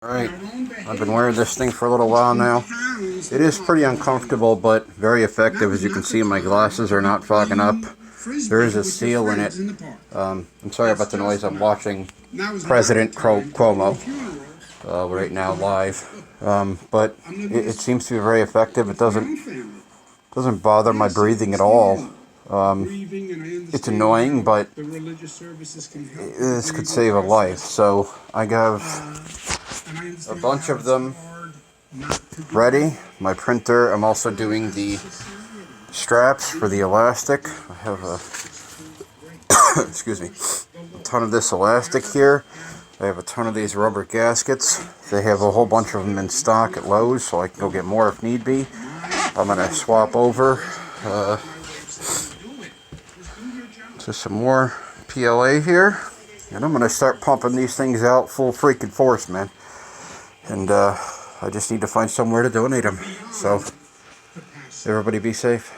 Alright, I've been wearing this thing for a little while now. It is pretty uncomfortable, but very effective. As you can see, my glasses are not fogging up. There is a seal in it. I'm sorry about the noise. I'm watching President Cuomo right now live. But it seems to be very effective. It doesn't bother my breathing at all. It's annoying, but this could save a life. So I have a bunch of them ready. My printer. I'm also doing the straps for the elastic. I have a excuse me, a ton of this elastic here. I have a ton of these rubber gaskets. They have a whole bunch of them in stock at Lowe's, so I can go get more if need be. I'm gonna swap over to some more PLA here, and I'm gonna start pumping these things out full freaking force, man. And I just need to find somewhere to donate them. So everybody be safe.